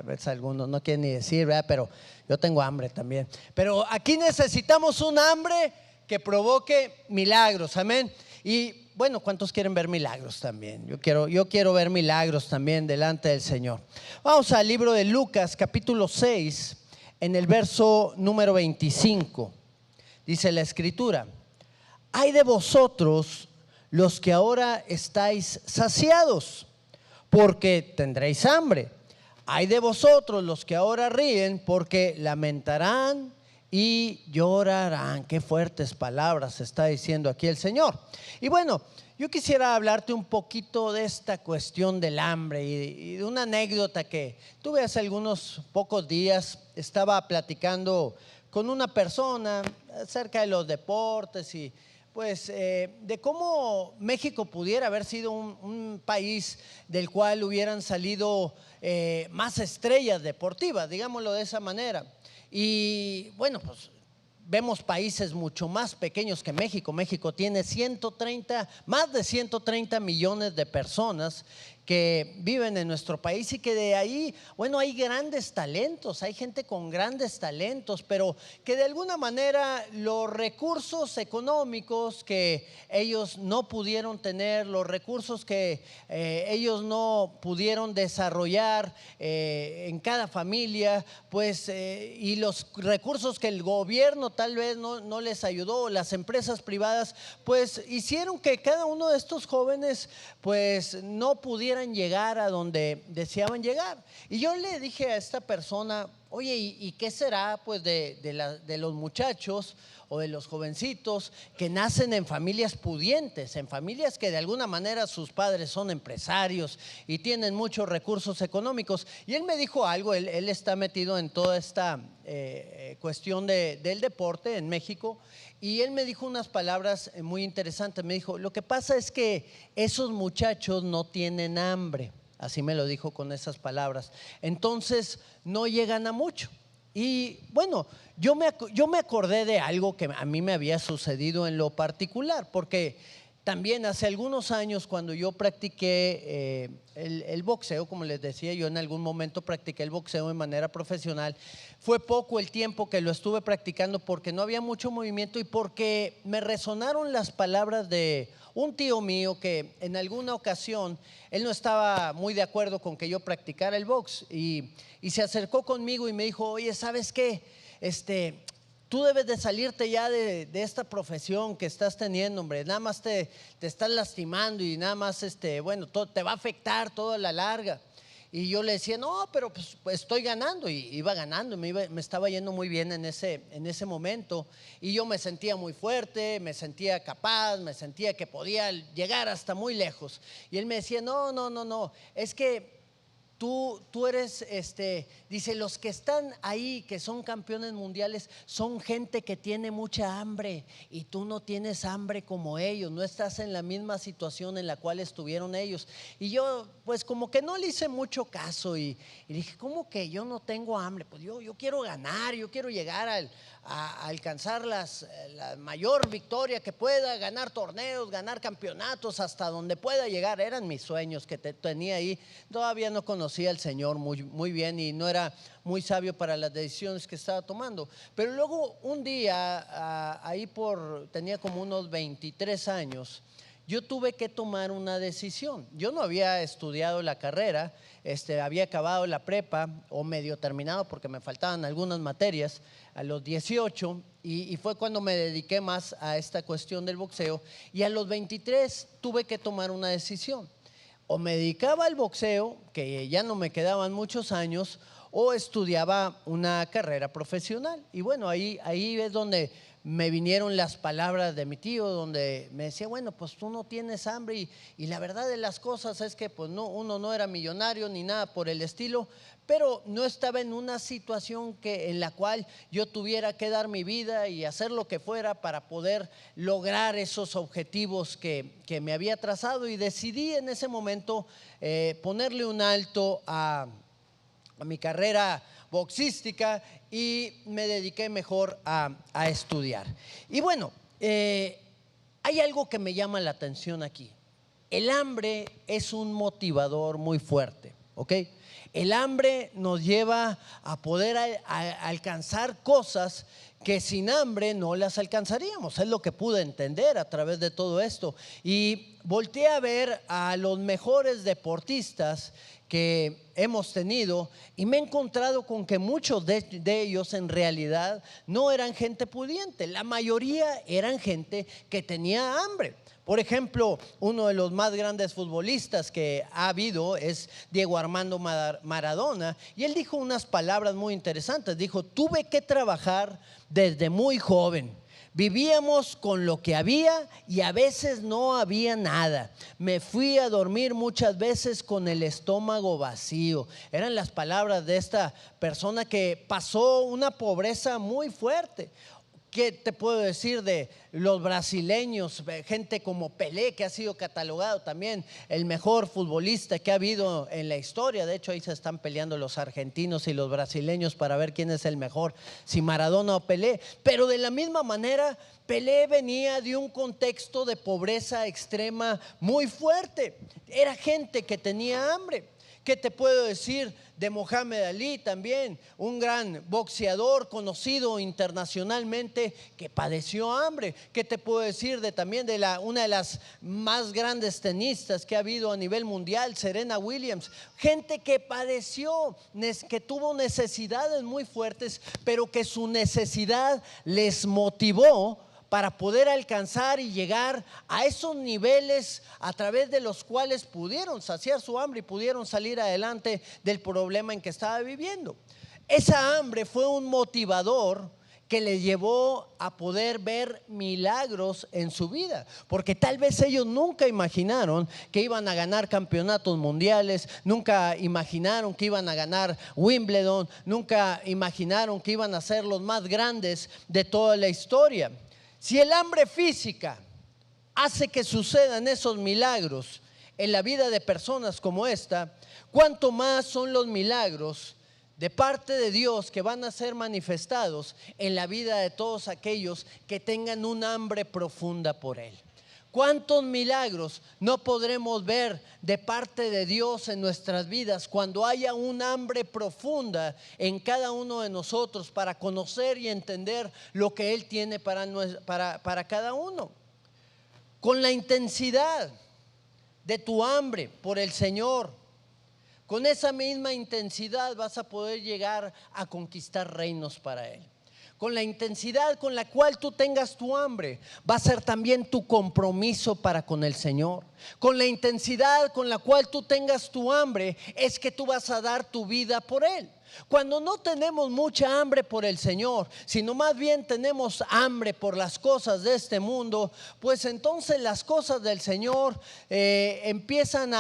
A veces algunos no quieren ni decir, ¿verdad? Pero yo tengo hambre también. Pero aquí necesitamos un hambre que provoque milagros, amén. Y bueno, ¿cuántos quieren ver milagros también? Yo quiero ver milagros también delante del Señor. Vamos al libro de Lucas, capítulo 6, en el verso número 25. Dice la Escritura: hay de vosotros los que ahora estáis saciados, porque tendréis hambre. Hay de vosotros los que ahora ríen, porque lamentarán y llorarán. Qué fuertes palabras está diciendo aquí el Señor. Y bueno, yo quisiera hablarte un poquito de esta cuestión del hambre y de una anécdota que tuve hace algunos pocos días. Estaba platicando con una persona acerca de los deportes y pues de cómo México pudiera haber sido un país del cual hubieran salido más estrellas deportivas, digámoslo de esa manera. Y bueno, pues vemos países mucho más pequeños que México. México tiene más de 130 millones de personas que viven en nuestro país y que de ahí, bueno, hay grandes talentos, hay gente con grandes talentos, pero que de alguna manera los recursos económicos que ellos no pudieron tener, los recursos que ellos no pudieron desarrollar en cada familia, pues, y los recursos que el gobierno tal vez no les ayudó, las empresas privadas, pues hicieron que cada uno de estos jóvenes pues no pudieran llegar a donde deseaban llegar. Y yo le dije a esta persona: oye, ¿y qué será pues de los muchachos o de los jovencitos que nacen en familias pudientes, en familias que de alguna manera sus padres son empresarios y tienen muchos recursos económicos? Y él me dijo algo. Él está metido en toda esta cuestión del deporte en México, y él me dijo unas palabras muy interesantes. Me dijo: lo que pasa es que esos muchachos no tienen hambre. Así me lo dijo con esas palabras. Entonces no llegan a mucho. Y bueno, yo me acordé de algo que a mí me había sucedido en lo particular, porque también hace algunos años, cuando yo practiqué el boxeo, como les decía, yo en algún momento practiqué el boxeo de manera profesional. Fue poco el tiempo que lo estuve practicando porque no había mucho movimiento y porque me resonaron las palabras de un tío mío que en alguna ocasión él no estaba muy de acuerdo con que yo practicara el box y se acercó conmigo y me dijo: oye, ¿sabes qué? Tú debes de salirte ya de esta profesión que estás teniendo, hombre. Nada más te estás lastimando y nada más, bueno, te va a afectar toda la larga. Y yo le decía: no, pero pues estoy ganando. Y iba ganando, me estaba yendo muy bien en ese momento. Y yo me sentía muy fuerte, me sentía capaz, me sentía que podía llegar hasta muy lejos. Y él me decía: no, es que tú eres, dice, los que están ahí, que son campeones mundiales, son gente que tiene mucha hambre y tú no tienes hambre como ellos, no estás en la misma situación en la cual estuvieron ellos. Y yo pues como que no le hice mucho caso y dije: ¿cómo que yo no tengo hambre? Pues yo quiero ganar, yo quiero llegar a alcanzar la mayor victoria que pueda, ganar torneos, ganar campeonatos, hasta donde pueda llegar. Eran mis sueños que tenía ahí. Todavía no conocía al Señor muy bien y no era muy sabio para las decisiones que estaba tomando. Pero luego un día, tenía como unos 23 años, yo tuve que tomar una decisión. Yo no había estudiado la carrera, había acabado la prepa o medio terminado porque me faltaban algunas materias a los 18 y fue cuando me dediqué más a esta cuestión del boxeo. Y a los 23 tuve que tomar una decisión: o me dedicaba al boxeo, que ya no me quedaban muchos años, o estudiaba una carrera profesional. Y bueno, ahí es donde me vinieron las palabras de mi tío, donde me decía: bueno, pues tú no tienes hambre y la verdad de las cosas es que pues uno no era millonario ni nada por el estilo, pero no estaba en una situación en la cual yo tuviera que dar mi vida y hacer lo que fuera para poder lograr esos objetivos que me había trazado. Y decidí en ese momento ponerle un alto a mi carrera boxística y me dediqué mejor a estudiar. Y bueno, hay algo que me llama la atención aquí. El hambre es un motivador muy fuerte, ¿ok? El hambre nos lleva a poder alcanzar cosas que sin hambre no las alcanzaríamos. Es lo que pude entender a través de todo esto. Y volteé a ver a los mejores deportistas que hemos tenido y me he encontrado con que muchos de ellos en realidad no eran gente pudiente. La mayoría eran gente que tenía hambre. Por ejemplo, uno de los más grandes futbolistas que ha habido es Diego Armando Maradona, y él dijo unas palabras muy interesantes. Dijo: tuve que trabajar desde muy joven. Vivíamos con lo que había y a veces no había nada. Me fui a dormir muchas veces con el estómago vacío. Eran las palabras de esta persona que pasó una pobreza muy fuerte. ¿Qué te puedo decir de los brasileños? Gente como Pelé, que ha sido catalogado también el mejor futbolista que ha habido en la historia. De hecho, ahí se están peleando los argentinos y los brasileños para ver quién es el mejor, si Maradona o Pelé. Pero de la misma manera, Pelé venía de un contexto de pobreza extrema muy fuerte. Era gente que tenía hambre. ¿Qué te puedo decir de Mohamed Ali también? Un gran boxeador conocido internacionalmente que padeció hambre. ¿Qué te puedo decir también de una de las más grandes tenistas que ha habido a nivel mundial, Serena Williams? Gente que padeció, que tuvo necesidades muy fuertes, pero que su necesidad les motivó para poder alcanzar y llegar a esos niveles a través de los cuales pudieron saciar su hambre y pudieron salir adelante del problema en que estaba viviendo. Esa hambre fue un motivador que le llevó a poder ver milagros en su vida, porque tal vez ellos nunca imaginaron que iban a ganar campeonatos mundiales, nunca imaginaron que iban a ganar Wimbledon, nunca imaginaron que iban a ser los más grandes de toda la historia. Si el hambre física hace que sucedan esos milagros en la vida de personas como esta, ¿cuánto más son los milagros de parte de Dios que van a ser manifestados en la vida de todos aquellos que tengan un hambre profunda por Él? ¿Cuántos milagros no podremos ver de parte de Dios en nuestras vidas cuando haya un hambre profunda en cada uno de nosotros para conocer y entender lo que Él tiene para cada uno? Con la intensidad de tu hambre por el Señor, con esa misma intensidad vas a poder llegar a conquistar reinos para Él. Con la intensidad con la cual tú tengas tu hambre, va a ser también tu compromiso para con el Señor. Con la intensidad con la cual tú tengas tu hambre, es que tú vas a dar tu vida por Él. Cuando no tenemos mucha hambre por el Señor, sino más bien tenemos hambre por las cosas de este mundo, pues entonces las cosas del Señor empezamos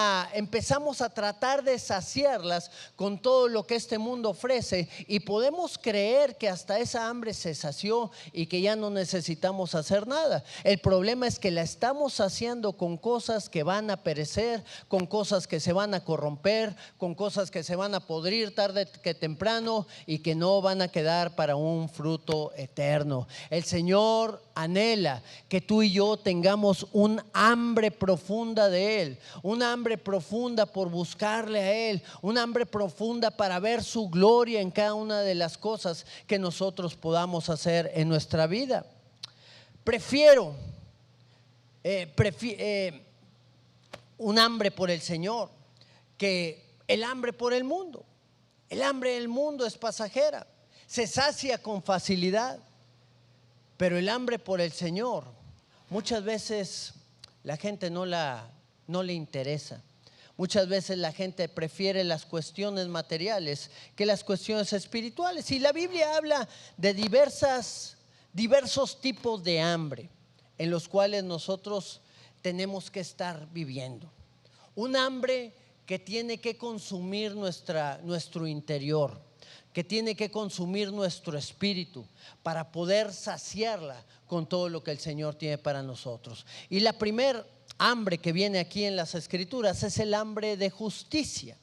a tratar de saciarlas con todo lo que este mundo ofrece, y podemos creer que hasta esa hambre se sació y que ya no necesitamos hacer nada. El problema es que la estamos saciando con cosas que van a perecer, con cosas que se van a corromper, con cosas que se van a podrir tarde que temprano y que no van a quedar para un fruto eterno. El Señor anhela que tú y yo tengamos un hambre profunda de Él, un hambre profunda por buscarle a Él, un hambre profunda para ver su gloria en cada una de las cosas que nosotros podamos hacer en nuestra vida. Prefiero un hambre por el Señor que el hambre por el mundo. El hambre del mundo es pasajera, se sacia con facilidad, pero el hambre por el Señor, muchas veces la gente no le interesa. Muchas veces la gente prefiere las cuestiones materiales que las cuestiones espirituales. Y la Biblia habla de diversos tipos de hambre en los cuales nosotros tenemos que estar viviendo. Un hambre que tiene que consumir nuestro interior, que tiene que consumir nuestro espíritu para poder saciarla con todo lo que el Señor tiene para nosotros. Y la primer hambre que viene aquí en las Escrituras es el hambre de justicia.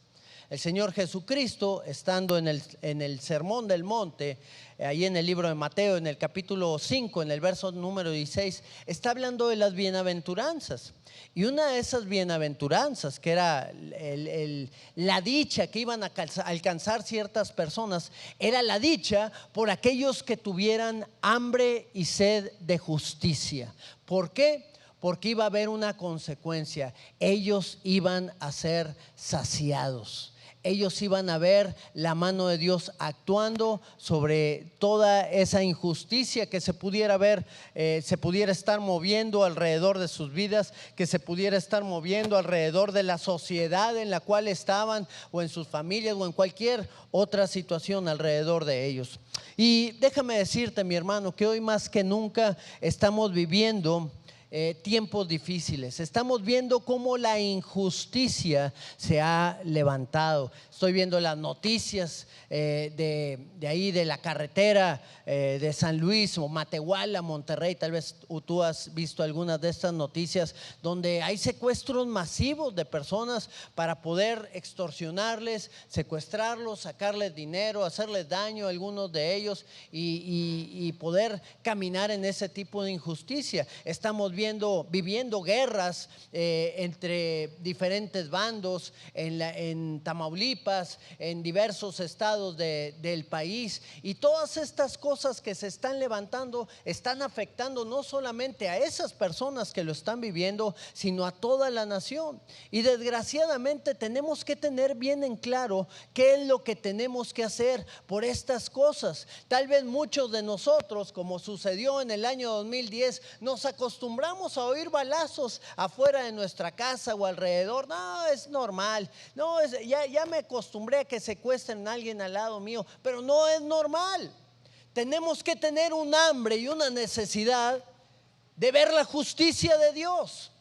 El Señor Jesucristo, estando en el Sermón del Monte, ahí en el libro de Mateo, en el capítulo 5, en el verso número 16, está hablando de las bienaventuranzas. Y una de esas bienaventuranzas, que era la dicha que iban a alcanzar ciertas personas, era la dicha por aquellos que tuvieran hambre y sed de justicia. ¿Por qué? Porque iba a haber una consecuencia. Ellos iban a ser saciados. Ellos iban a ver la mano de Dios actuando sobre toda esa injusticia que se pudiera ver, se pudiera estar moviendo alrededor de sus vidas, que se pudiera estar moviendo alrededor de la sociedad en la cual estaban, o en sus familias, o en cualquier otra situación alrededor de ellos. Y déjame decirte, mi hermano, que hoy más que nunca estamos viviendo tiempos difíciles. Estamos viendo cómo la injusticia se ha levantado. Estoy viendo las noticias de ahí, de la carretera de San Luis o Matehuala, Monterrey. Tal vez tú has visto algunas de estas noticias, donde hay secuestros masivos de personas para poder extorsionarles, secuestrarlos, sacarles dinero, hacerles daño a algunos de ellos y poder caminar en ese tipo de injusticia. Estamos viviendo guerras entre diferentes bandos en Tamaulipas, en diversos estados del país, y todas estas cosas que se están levantando están afectando no solamente a esas personas que lo están viviendo, sino a toda la nación. Y desgraciadamente tenemos que tener bien en claro qué es lo que tenemos que hacer por estas cosas. Tal vez muchos de nosotros, como sucedió en el año 2010, nos acostumbramos a oír balazos afuera de nuestra casa o alrededor. No, es normal. No, ya me acostumbré a que secuestren a alguien al lado mío, pero no es normal. Tenemos que tener un hambre y una necesidad de ver la justicia de Dios.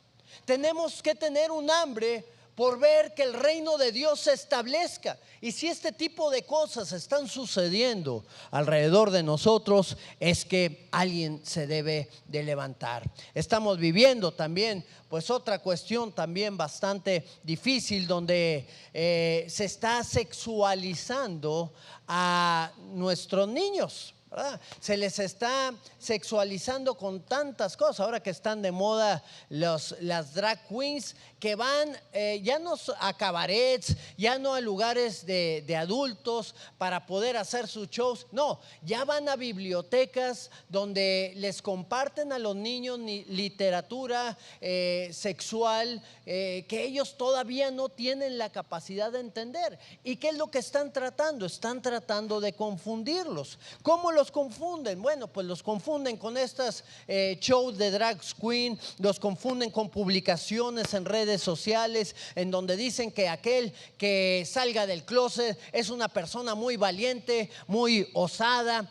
Tenemos que tener un hambre por ver que el reino de Dios se establezca. Y si este tipo de cosas están sucediendo alrededor de nosotros, es que alguien se debe de levantar. Estamos viviendo también pues otra cuestión también bastante difícil, donde se está sexualizando a nuestros niños, ¿verdad? Se les está sexualizando con tantas cosas. Ahora que están de moda las drag queens, que van ya no a cabarets, ya no a lugares de adultos para poder hacer sus shows. No, ya van a bibliotecas donde les comparten a los niños literatura sexual que ellos todavía no tienen la capacidad de entender. ¿Y qué es lo que están tratando? Están tratando de confundirlos. ¿Cómo los confunden? Bueno, pues los confunden con estas shows de drag queen, los confunden con publicaciones en redes sociales en donde dicen que aquel que salga del closet es una persona muy valiente, muy osada.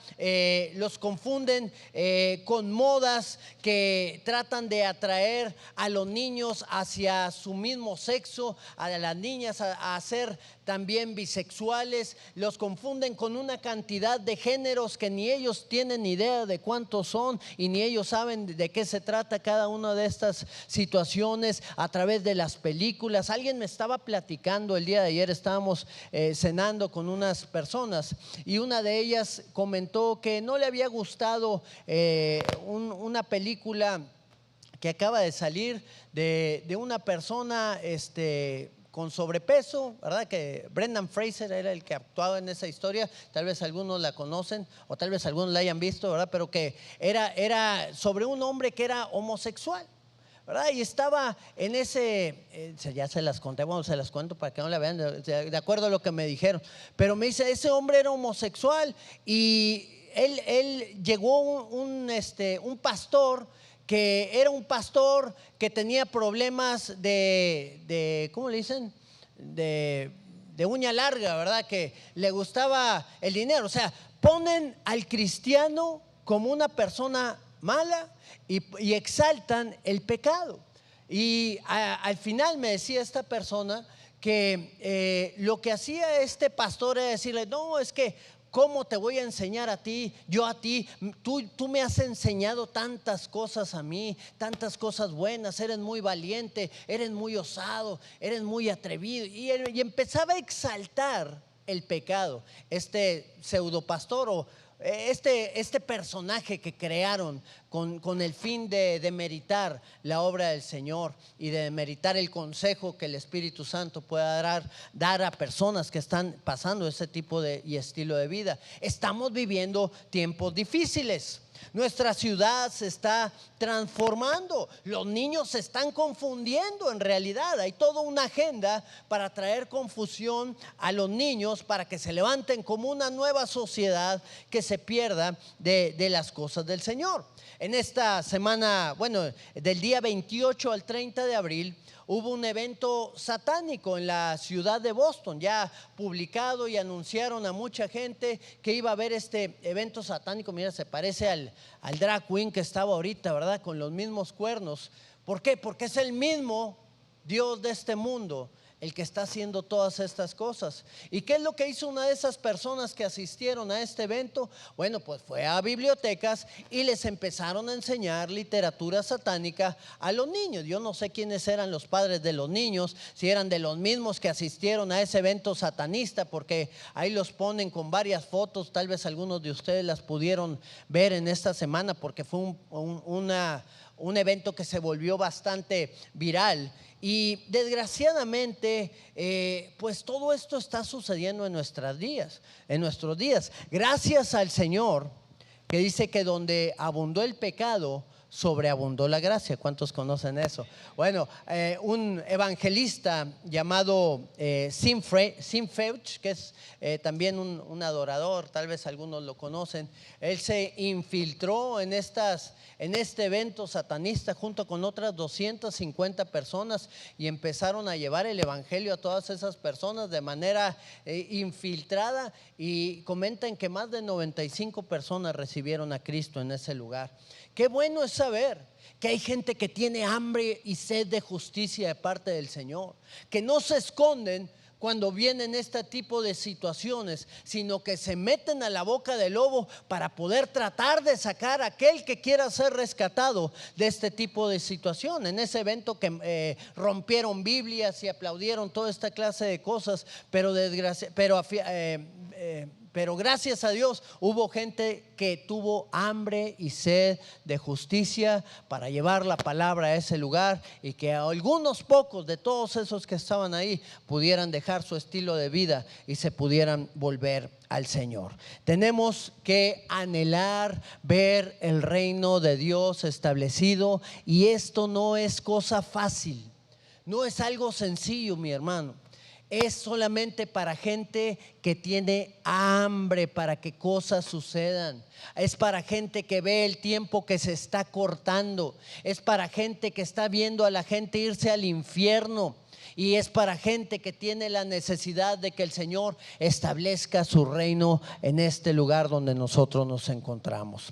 Los confunden con modas que tratan de atraer a los niños hacia su mismo sexo, a las niñas a ser también bisexuales. Los confunden con una cantidad de géneros que ni ellos tienen idea de cuántos son, y ni ellos saben de qué se trata cada una de estas situaciones a través de las películas. Alguien me estaba platicando el día de ayer, estábamos cenando con unas personas, y una de ellas comentó que no le había gustado una película que acaba de salir de una persona con sobrepeso, ¿verdad? Que Brendan Fraser era el que actuaba en esa historia. Tal vez algunos la conocen o tal vez algunos la hayan visto, ¿verdad? Pero que era sobre un hombre que era homosexual, ¿verdad? Y estaba en ya se las conté, bueno, se las cuento para que no la vean, de acuerdo a lo que me dijeron. Pero me dice, ese hombre era homosexual, y él llegó un pastor, que era un pastor que tenía problemas de ¿cómo le dicen? De uña larga, ¿verdad? Que le gustaba el dinero. O sea, ponen al cristiano como una persona mala y exaltan el pecado. Y al final me decía esta persona que lo que hacía este pastor era decirle, no, es que ¿cómo te voy a enseñar a ti? Yo a ti, tú me has enseñado tantas cosas a mí, tantas cosas buenas, eres muy valiente, eres muy osado, eres muy atrevido. Y empezaba a exaltar el pecado, este pseudopastor o este personaje que crearon con el fin de demeritar la obra del Señor y de demeritar el consejo que el Espíritu Santo pueda dar a personas que están pasando ese tipo de y estilo de vida. Estamos viviendo tiempos difíciles. Nuestra ciudad se está transformando, los niños se están confundiendo. En realidad hay toda una agenda para traer confusión a los niños, para que se levanten como una nueva sociedad que se pierda de las cosas del Señor. En esta semana, del día 28 al 30 de abril, hubo un evento satánico en la ciudad de Boston, ya publicado, y anunciaron a mucha gente que iba a haber este evento satánico. Mira, se parece al drag queen que estaba ahorita, ¿verdad? Con los mismos cuernos. ¿Por qué? Porque es el mismo Dios de este mundo el que está haciendo todas estas cosas. ¿Y qué es lo que hizo una de esas personas que asistieron a este evento? Bueno, pues fue a bibliotecas y les empezaron a enseñar literatura satánica a los niños. Yo no sé quiénes eran los padres de los niños, si eran de los mismos que asistieron a ese evento satanista, porque ahí los ponen con varias fotos. Tal vez algunos de ustedes las pudieron ver en esta semana, porque fue un evento que se volvió bastante viral. Y desgraciadamente, pues todo esto está sucediendo en nuestros días. Gracias al Señor, que dice que donde abundó el pecado, sobreabundó la gracia. ¿Cuántos conocen eso? Bueno, un evangelista llamado Sim Feuch, que es también un adorador, tal vez algunos lo conocen. Él se infiltró en este evento satanista junto con otras 250 personas y empezaron a llevar el evangelio a todas esas personas de manera infiltrada, y comentan que más de 95 personas recibieron a Cristo en ese lugar. Qué bueno es saber que hay gente que tiene hambre y sed de justicia de parte del Señor, que no se esconden cuando vienen este tipo de situaciones, sino que se meten a la boca del lobo para poder tratar de sacar a aquel que quiera ser rescatado de este tipo de situación. En ese evento que rompieron Biblias y aplaudieron toda esta clase de cosas, pero gracias a Dios hubo gente que tuvo hambre y sed de justicia para llevar la palabra a ese lugar, y que algunos pocos de todos esos que estaban ahí pudieran dejar su estilo de vida y se pudieran volver al Señor. Tenemos que anhelar ver el reino de Dios establecido, y esto no es cosa fácil, no es algo sencillo, mi hermano. Es solamente para gente que tiene hambre para que cosas sucedan. Es para gente que ve el tiempo que se está cortando. Es para gente que está viendo a la gente irse al infierno. Y es para gente que tiene la necesidad de que el Señor establezca su reino en este lugar donde nosotros nos encontramos.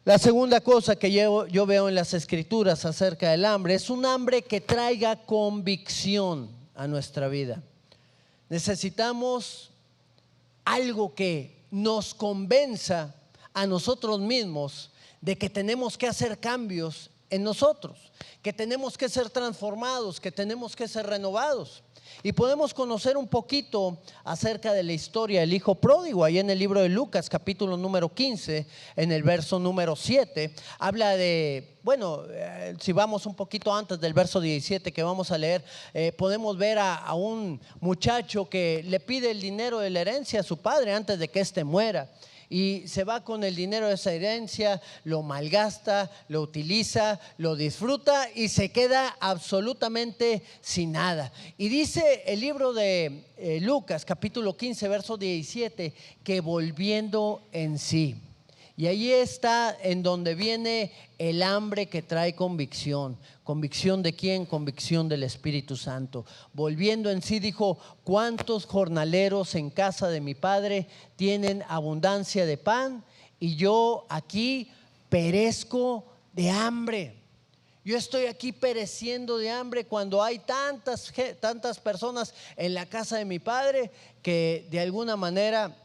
La segunda cosa que yo veo en las Escrituras acerca del hambre es un hambre que traiga convicción a nuestra vida. Necesitamos algo que nos convenza a nosotros mismos de que tenemos que hacer cambios en nosotros, que tenemos que ser transformados, que tenemos que ser renovados. Y podemos conocer un poquito acerca de la historia del hijo pródigo. Ahí en el libro de Lucas, capítulo número 15, en el verso número 7, habla de, si vamos un poquito antes del verso 17 que vamos a leer, podemos ver a un muchacho que le pide el dinero de la herencia a su padre antes de que éste muera. Y se va con el dinero de esa herencia, lo malgasta, lo utiliza, lo disfruta y se queda absolutamente sin nada. Y dice el libro de Lucas, capítulo 15, verso 17, que volviendo en sí. Y ahí está en donde viene el hambre que trae convicción. ¿Convicción de quién? Convicción del Espíritu Santo. Volviendo en sí, dijo: ¿cuántos jornaleros en casa de mi padre tienen abundancia de pan y yo aquí perezco de hambre? Yo estoy aquí pereciendo de hambre cuando hay tantas personas en la casa de mi padre que de alguna manera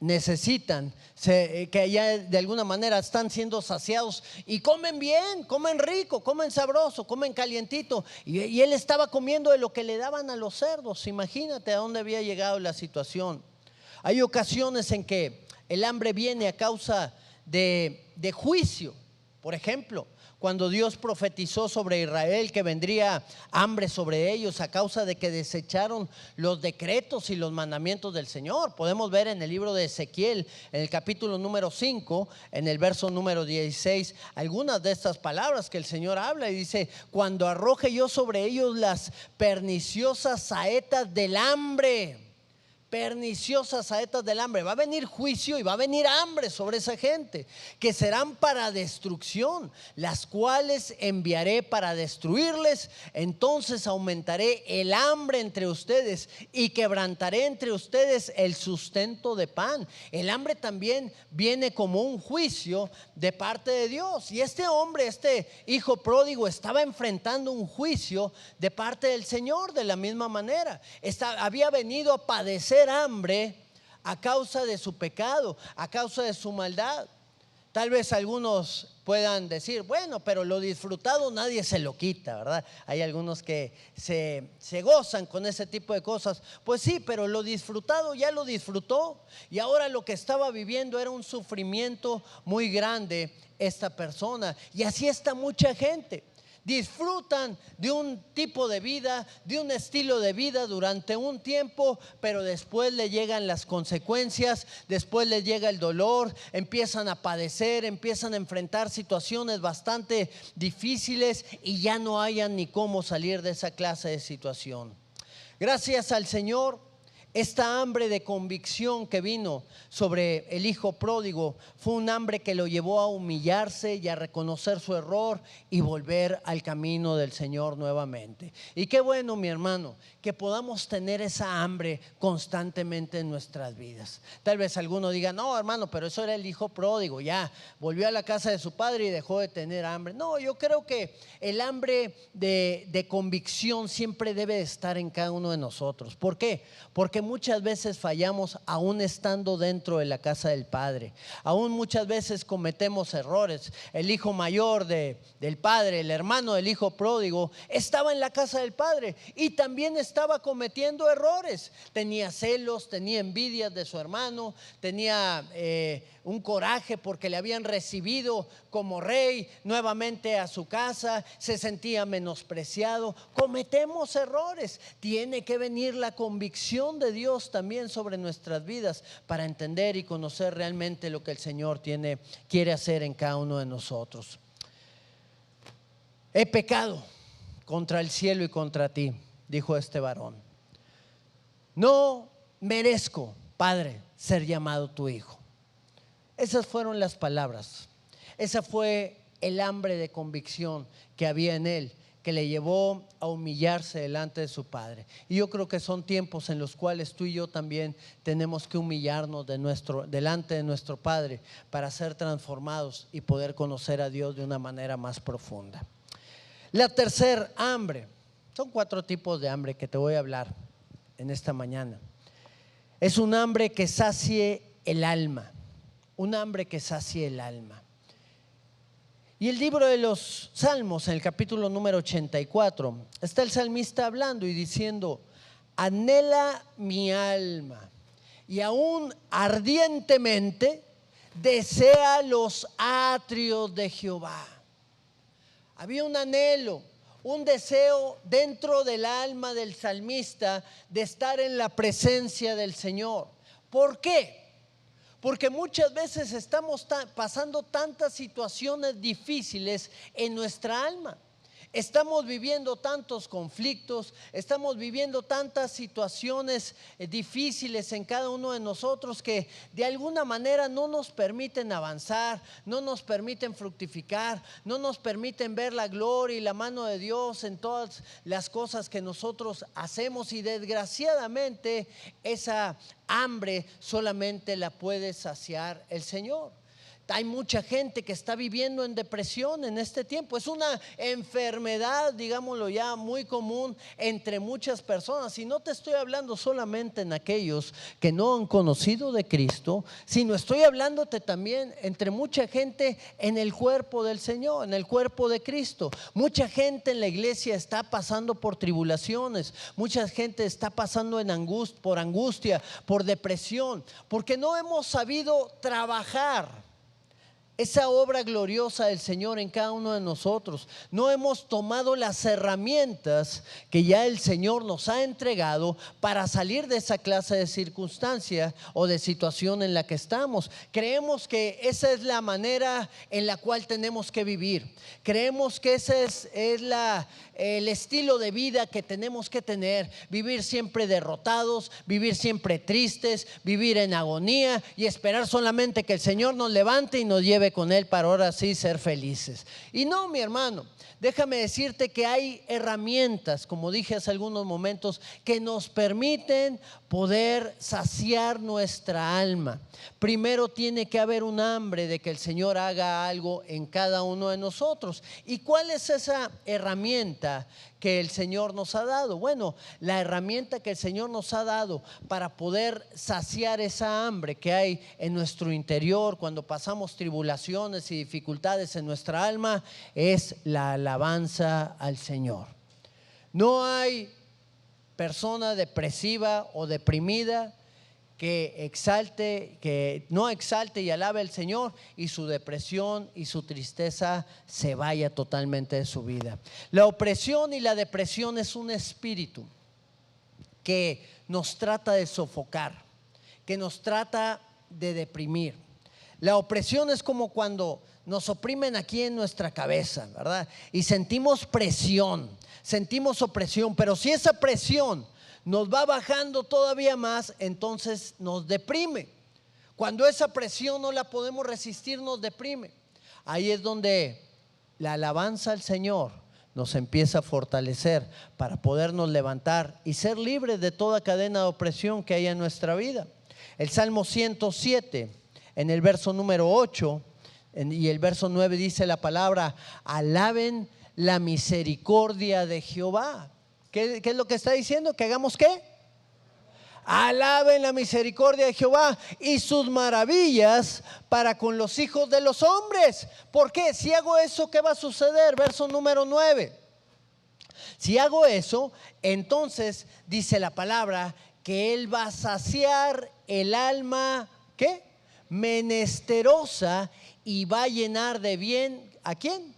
necesitan, que ya de alguna manera están siendo saciados y comen bien, comen rico, comen sabroso, comen calientito. Y él estaba comiendo de lo que le daban a los cerdos. Imagínate a dónde había llegado la situación. Hay ocasiones en que el hambre viene a causa de juicio. Por ejemplo, cuando Dios profetizó sobre Israel que vendría hambre sobre ellos a causa de que desecharon los decretos y los mandamientos del Señor. Podemos ver en el libro de Ezequiel, en el capítulo número 5, en el verso número 16, algunas de estas palabras que el Señor habla y dice: cuando arroje yo sobre ellos las perniciosas saetas del hambre. Perniciosas saetas del hambre. Va a venir juicio y va a venir hambre sobre esa gente, que serán para destrucción, las cuales enviaré para destruirles. Entonces aumentaré el hambre entre ustedes y quebrantaré entre ustedes el sustento de pan. El hambre también viene como un juicio de parte de Dios. Y este hombre, este hijo pródigo, estaba enfrentando un juicio de parte del Señor de la misma manera. Había venido a padecer hambre a causa de su pecado, a causa de su maldad. Tal vez algunos puedan decir: bueno, pero lo disfrutado nadie se lo quita, ¿verdad? Hay algunos que se gozan con ese tipo de cosas. Pues sí, pero lo disfrutado ya lo disfrutó, y ahora lo que estaba viviendo era un sufrimiento muy grande esta persona. Y así está mucha gente. Disfrutan de un tipo de vida, de un estilo de vida durante un tiempo, pero después le llegan las consecuencias, después les llega el dolor, empiezan a padecer, empiezan a enfrentar situaciones bastante difíciles y ya no hayan ni cómo salir de esa clase de situación. Gracias al Señor, esta hambre de convicción que vino sobre el hijo pródigo fue un hambre que lo llevó a humillarse y a reconocer su error y volver al camino del Señor nuevamente. Y qué bueno, mi hermano, que podamos tener esa hambre constantemente en nuestras vidas. Tal vez alguno diga: no, hermano, pero eso era el hijo pródigo, ya volvió a la casa de su padre y dejó de tener hambre. No, yo creo que el hambre de convicción siempre debe estar en cada uno de nosotros. ¿Por qué? Porque muchas veces fallamos aún estando dentro de la casa del Padre. Aún muchas veces cometemos errores. El hijo mayor del padre, el hermano del hijo pródigo, estaba en la casa del Padre y también estaba cometiendo errores. Tenía celos, tenía envidias de su hermano, tenía un coraje porque le habían recibido como rey nuevamente a su casa, se sentía menospreciado. Cometemos errores. Tiene que venir la convicción de Dios también sobre nuestras vidas para entender y conocer realmente lo que el Señor quiere hacer en cada uno de nosotros. He pecado contra el cielo y contra ti, dijo este varón. No merezco, Padre, ser llamado tu hijo. Esas fueron las palabras. Esa fue el hambre de convicción que había en él, que le llevó a humillarse delante de su Padre. Y yo creo que son tiempos en los cuales tú y yo también tenemos que humillarnos delante de nuestro Padre para ser transformados y poder conocer a Dios de una manera más profunda. La tercer hambre, son 4 tipos de hambre que te voy a hablar en esta mañana. Es un hambre que sacie el alma, un hambre que sacie el alma. Y el libro de los Salmos, en el capítulo número 84, está el salmista hablando y diciendo: anhela mi alma y aún ardientemente desea los atrios de Jehová. Había un anhelo, un deseo dentro del alma del salmista de estar en la presencia del Señor. ¿Por qué? Porque muchas veces estamos pasando tantas situaciones difíciles en nuestra alma. Estamos viviendo tantos conflictos, estamos viviendo tantas situaciones difíciles en cada uno de nosotros que de alguna manera no nos permiten avanzar, no nos permiten fructificar, no nos permiten ver la gloria y la mano de Dios en todas las cosas que nosotros hacemos. Y desgraciadamente esa hambre solamente la puede saciar el Señor. Hay mucha gente que está viviendo en depresión en este tiempo. Es una enfermedad, digámoslo ya, muy común entre muchas personas. Y no te estoy hablando solamente en aquellos que no han conocido de Cristo, sino estoy hablándote también entre mucha gente en el cuerpo del Señor, en el cuerpo de Cristo. Mucha gente en la iglesia está pasando por tribulaciones. Mucha gente está pasando por angustia, por depresión, porque no hemos sabido trabajar esa obra gloriosa del Señor en cada uno de nosotros. No hemos tomado las herramientas que ya el Señor nos ha entregado para salir de esa clase de circunstancia o de situación en la que estamos. Creemos que esa es la manera en la cual tenemos que vivir. Creemos que ese es el estilo de vida que tenemos que tener. Vivir siempre derrotados, vivir siempre tristes, vivir en agonía y esperar solamente que el Señor nos levante y nos lleve con Él para ahora sí ser felices. Y no, mi hermano, déjame decirte que hay herramientas, como dije hace algunos momentos, que nos permiten poder saciar nuestra alma. Primero tiene que haber un hambre de que el Señor haga algo en cada uno de nosotros. ¿Y cuál es esa herramienta que el Señor nos ha dado? Bueno, la herramienta que el Señor nos ha dado para poder saciar esa hambre que hay en nuestro interior cuando pasamos tribulaciones y dificultades en nuestra alma es la alabanza al Señor. No hay persona depresiva o deprimida que no exalte y alabe al Señor y su depresión y su tristeza se vaya totalmente de su vida. La opresión y la depresión es un espíritu que nos trata de sofocar, que nos trata de deprimir. La opresión es como cuando nos oprimen aquí en nuestra cabeza, ¿verdad? Y sentimos presión, sentimos opresión, pero si esa presión nos va bajando todavía más, entonces nos deprime. Cuando esa presión no la podemos resistir, nos deprime. Ahí es donde la alabanza al Señor nos empieza a fortalecer para podernos levantar y ser libres de toda cadena de opresión que hay en nuestra vida. El Salmo 107, en el verso número 8 y el verso 9 dice la palabra: alaben la misericordia de Jehová. ¿Qué es lo que está diciendo? ¿Que hagamos qué? Alaben la misericordia de Jehová y sus maravillas para con los hijos de los hombres. ¿Por qué? Si hago eso, ¿qué va a suceder? Verso número 9. Si hago eso, entonces dice la palabra que Él va a saciar el alma, ¿qué? Menesterosa, y va a llenar de bien, ¿a quién?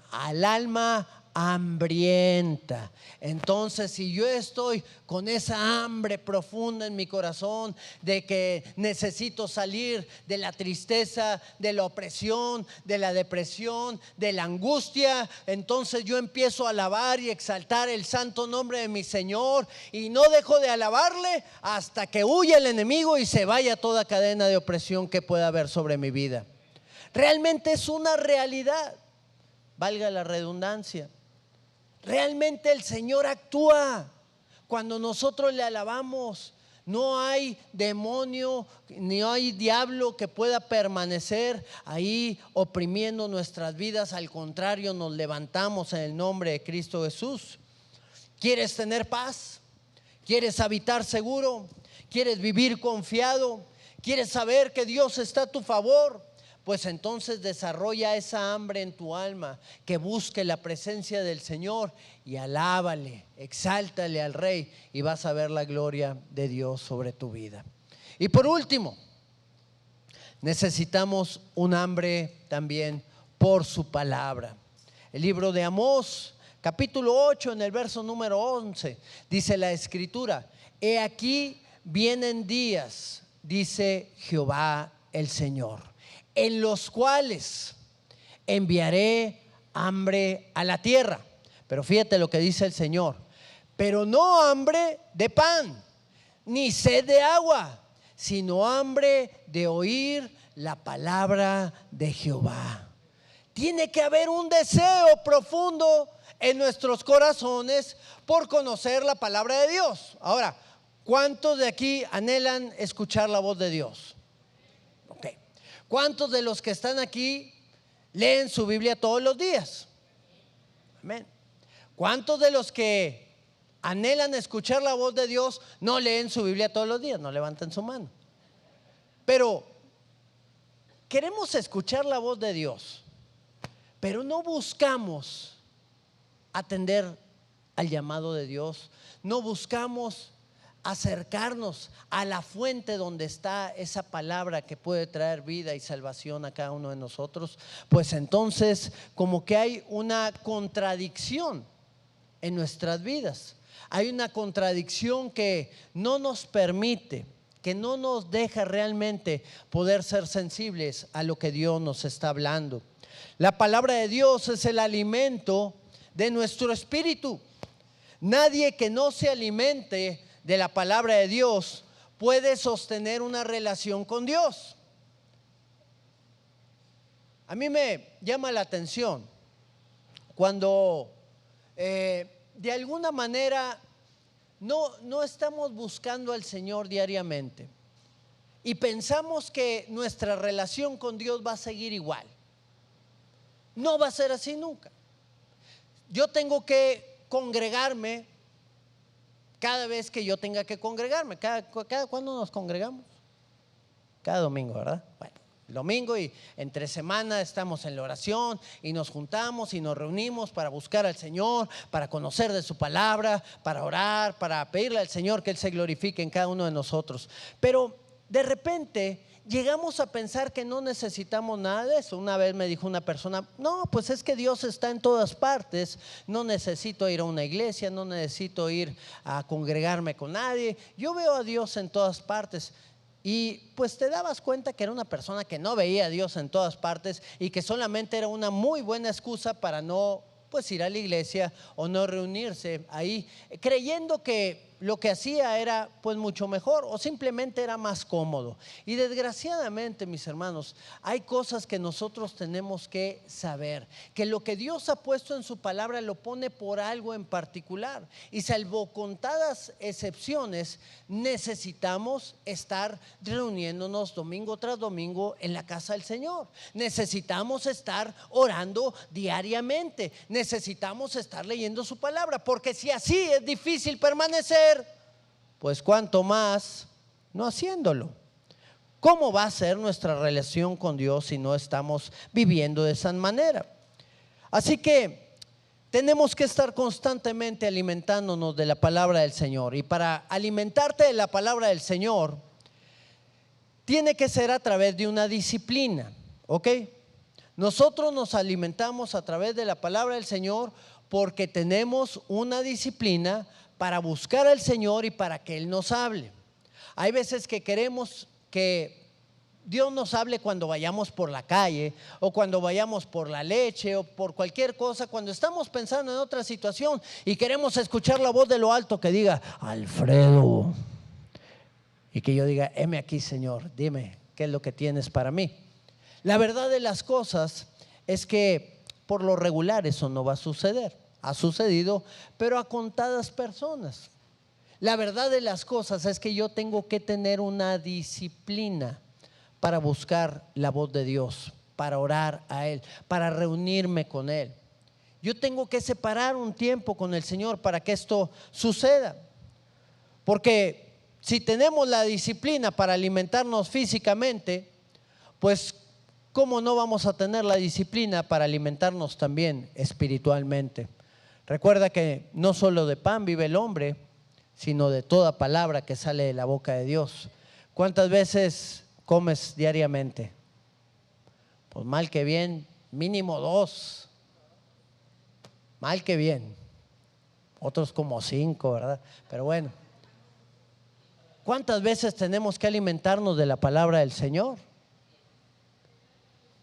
Al alma hambrienta. Entonces, si yo estoy con esa hambre profunda en mi corazón de que necesito salir de la tristeza, de la opresión, de la depresión, de la angustia, entonces yo empiezo a alabar y exaltar el santo nombre de mi Señor y no dejo de alabarle hasta que huya el enemigo y se vaya toda cadena de opresión que pueda haber sobre mi vida. Realmente es una realidad, valga la redundancia. Realmente el Señor actúa cuando nosotros le alabamos. No hay demonio ni hay diablo que pueda permanecer ahí oprimiendo nuestras vidas. Al contrario, nos levantamos en el nombre de Cristo Jesús. ¿Quieres tener paz? ¿Quieres habitar seguro? ¿Quieres vivir confiado? ¿Quieres saber que Dios está a tu favor? Pues entonces desarrolla esa hambre en tu alma, que busque la presencia del Señor y alábale, exáltale al Rey y vas a ver la gloria de Dios sobre tu vida. Y por último, necesitamos un hambre también por su palabra. El libro de Amós, capítulo 8, en el verso número 11, dice la Escritura: he aquí vienen días, dice Jehová el Señor, en los cuales enviaré hambre a la tierra. Pero fíjate lo que dice el Señor: pero no hambre de pan, ni sed de agua, sino hambre de oír la palabra de Jehová. Tiene que haber un deseo profundo en nuestros corazones por conocer la palabra de Dios. Ahora, ¿cuántos de aquí anhelan escuchar la voz de Dios? ¿Cuántos de los que están aquí leen su Biblia todos los días? Amén. ¿Cuántos de los que anhelan escuchar la voz de Dios no leen su Biblia todos los días? No levanten su mano. Pero queremos escuchar la voz de Dios, pero no buscamos atender al llamado de Dios, no buscamos acercarnos a la fuente donde está esa palabra que puede traer vida y salvación a cada uno de nosotros. Pues entonces como que hay una contradicción en nuestras vidas, hay una contradicción que no nos permite, que no nos deja realmente poder ser sensibles a lo que Dios nos está hablando. La palabra de Dios es el alimento de nuestro espíritu. Nadie que no se alimente de la palabra de Dios puede sostener una relación con Dios. A mí me llama la atención cuando de alguna manera no estamos buscando al Señor diariamente y pensamos que nuestra relación con Dios va a seguir igual. No va a ser así nunca. Yo tengo que congregarme cada vez que yo tenga que congregarme. ¿Cada cuándo nos congregamos? Cada domingo, ¿verdad? Bueno, el domingo, y entre semana estamos en la oración y nos juntamos y nos reunimos para buscar al Señor, para conocer de su palabra, para orar, para pedirle al Señor que Él se glorifique en cada uno de nosotros. Pero de repente llegamos a pensar que no necesitamos nada de eso. Una vez me dijo una persona: no, pues es que Dios está en todas partes, no necesito ir a una iglesia, no necesito ir a congregarme con nadie, yo veo a Dios en todas partes. Y pues te dabas cuenta que era una persona que no veía a Dios en todas partes y que solamente era una muy buena excusa para no pues ir a la iglesia o no reunirse ahí, creyendo que lo que hacía era pues mucho mejor o simplemente era más cómodo. Y desgraciadamente, mis hermanos, hay cosas que nosotros tenemos que saber, que lo que Dios ha puesto en su palabra lo pone por algo en particular, y salvo contadas excepciones necesitamos estar reuniéndonos domingo tras domingo en la casa del Señor. Necesitamos estar orando diariamente, necesitamos estar leyendo su palabra, porque si así es difícil permanecer, pues cuánto más no haciéndolo. ¿Cómo va a ser nuestra relación con Dios si no estamos viviendo de esa manera? Así que tenemos que estar constantemente alimentándonos de la palabra del Señor, y para alimentarte de la palabra del Señor tiene que ser a través de una disciplina, ¿ok? Nosotros nos alimentamos a través de la palabra del Señor porque tenemos una disciplina para buscar al Señor y para que Él nos hable. Hay veces que queremos que Dios nos hable cuando vayamos por la calle, o cuando vayamos por la leche, o por cualquier cosa, cuando estamos pensando en otra situación y queremos escuchar la voz de lo alto que diga: Alfredo, y que yo diga: heme aquí, Señor, dime qué es lo que tienes para mí. La verdad de las cosas es que por lo regular eso no va a suceder. Ha sucedido, pero a contadas personas. La verdad de las cosas es que yo tengo que tener una disciplina para buscar la voz de Dios, para orar a Él, para reunirme con Él. Yo tengo que separar un tiempo con el Señor para que esto suceda. Porque si tenemos la disciplina para alimentarnos físicamente, pues ¿cómo no vamos a tener la disciplina para alimentarnos también espiritualmente? Recuerda que no solo de pan vive el hombre, sino de toda palabra que sale de la boca de Dios. ¿Cuántas veces comes diariamente? Pues mal que bien, mínimo 2. Mal que bien. Otros como 5, ¿verdad? Pero bueno, ¿cuántas veces tenemos que alimentarnos de la palabra del Señor?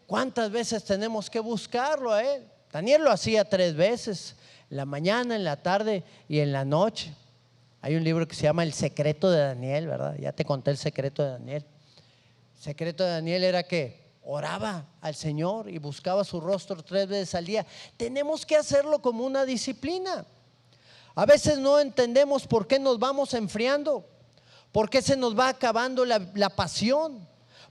¿Cuántas veces tenemos que buscarlo a Él? Daniel lo hacía 3 veces: en la mañana, en la tarde y en la noche. Hay un libro que se llama El secreto de Daniel, ¿verdad? Ya te conté el secreto de Daniel. El secreto de Daniel era que oraba al Señor y buscaba su rostro 3 veces al día. Tenemos que hacerlo como una disciplina. A veces no entendemos por qué nos vamos enfriando, por qué se nos va acabando la pasión,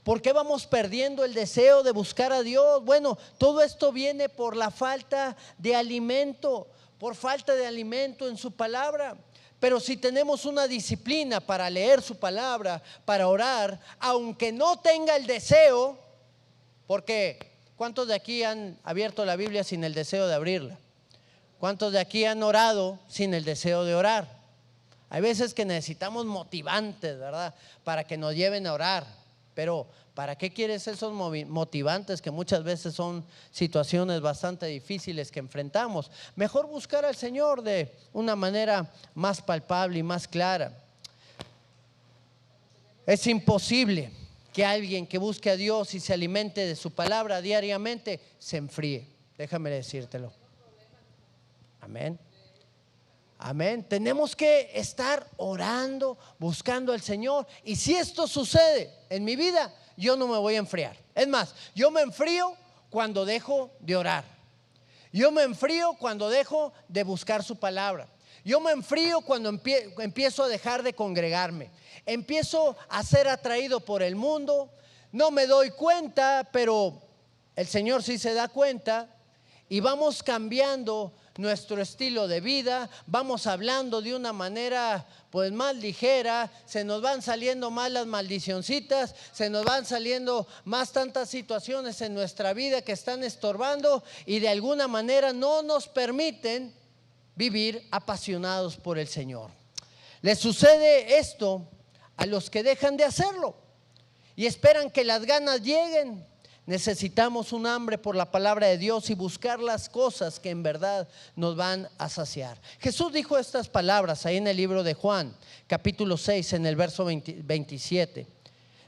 ¿Por qué vamos perdiendo el deseo de buscar a Dios? Bueno, todo esto viene por la falta de alimento, por falta de alimento en su palabra. Pero si tenemos una disciplina para leer su palabra, para orar, aunque no tenga el deseo, porque ¿cuántos de aquí han abierto la Biblia sin el deseo de abrirla? ¿Cuántos de aquí han orado sin el deseo de orar? Hay veces que necesitamos motivantes, ¿verdad? Para que nos lleven a orar. Pero ¿para qué quieres esos motivantes que muchas veces son situaciones bastante difíciles que enfrentamos? Mejor buscar al Señor de una manera más palpable y más clara. Es imposible que alguien que busque a Dios y se alimente de su palabra diariamente se enfríe. Déjame decírtelo. Amén. Amén. Tenemos que estar orando, buscando al Señor. Y si esto sucede en mi vida, yo no me voy a enfriar. Es más, yo me enfrío cuando dejo de orar. Yo me enfrío cuando dejo de buscar su palabra. Yo me enfrío cuando empiezo a dejar de congregarme. Empiezo a ser atraído por el mundo. No me doy cuenta, pero el Señor sí se da cuenta. Y vamos cambiando nuestro estilo de vida, vamos hablando de una manera pues más ligera, se nos van saliendo más las maldicioncitas, se nos van saliendo más tantas situaciones en nuestra vida que están estorbando y de alguna manera no nos permiten vivir apasionados por el Señor. Les sucede esto a los que dejan de hacerlo y esperan que las ganas lleguen. Necesitamos un hambre por la palabra de Dios y buscar las cosas que en verdad nos van a saciar. Jesús dijo estas palabras ahí en el libro de Juan, capítulo 6, en el verso 27.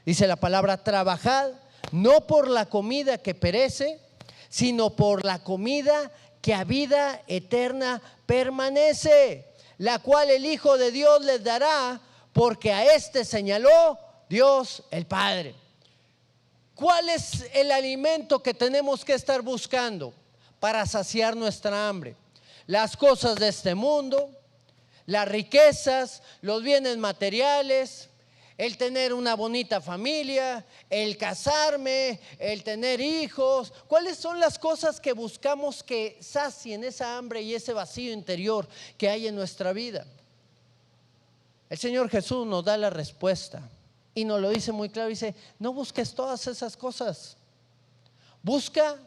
Dice la palabra: trabajad no por la comida que perece, sino por la comida que a vida eterna permanece, la cual el Hijo de Dios les dará, porque a este señaló Dios el Padre. ¿Cuál es el alimento que tenemos que estar buscando para saciar nuestra hambre? Las cosas de este mundo, las riquezas, los bienes materiales, el tener una bonita familia, el casarme, el tener hijos. ¿Cuáles son las cosas que buscamos que sacien esa hambre y ese vacío interior que hay en nuestra vida? El Señor Jesús nos da la respuesta. Y nos lo dice muy claro, dice: no busques todas esas cosas. Búscame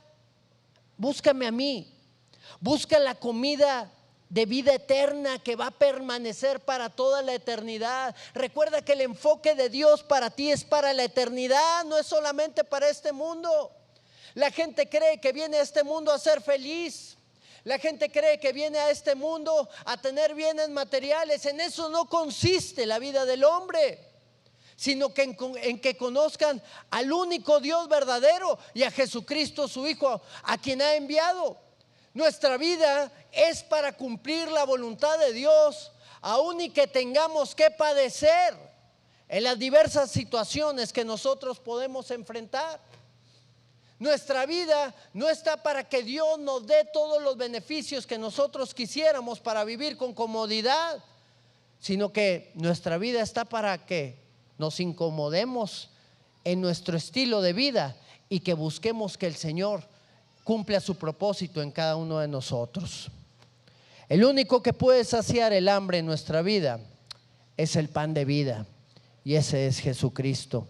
a mí. Busca la comida de vida eterna que va a permanecer para toda la eternidad. Recuerda que el enfoque de Dios para ti es para la eternidad, no es solamente para este mundo. La gente cree que viene a este mundo a ser feliz. La gente cree que viene a este mundo a tener bienes materiales. En eso no consiste la vida del hombre, sino que en que conozcan al único Dios verdadero y a Jesucristo su Hijo, a quien ha enviado. Nuestra vida es para cumplir la voluntad de Dios, aun y que tengamos que padecer en las diversas situaciones que nosotros podemos enfrentar. Nuestra vida no está para que Dios nos dé todos los beneficios que nosotros quisiéramos para vivir con comodidad, sino que nuestra vida está para que nos incomodemos en nuestro estilo de vida y que busquemos que el Señor cumpla su propósito en cada uno de nosotros. El único que puede saciar el hambre en nuestra vida es el pan de vida, y ese es Jesucristo.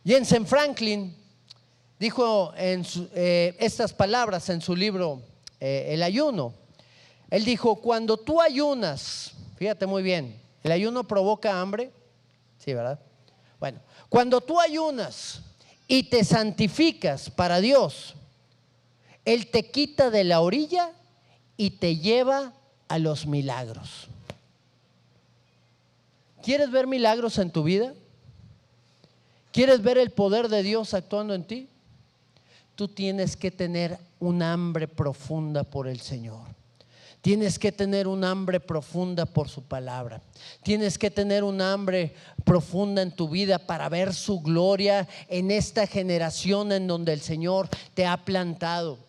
Jensen Franklin dijo estas palabras en su libro El ayuno. Él dijo: cuando tú ayunas, fíjate muy bien, ¿el ayuno provoca hambre? Sí, ¿verdad? Bueno, cuando tú ayunas y te santificas para Dios, Él te quita de la orilla y te lleva a los milagros. ¿Quieres ver milagros en tu vida? ¿Quieres ver el poder de Dios actuando en ti? Tú tienes que tener un hambre profunda por el Señor. Tienes que tener un hambre profunda por su palabra. Tienes que tener un hambre profunda en tu vida para ver su gloria en esta generación en donde el Señor te ha plantado.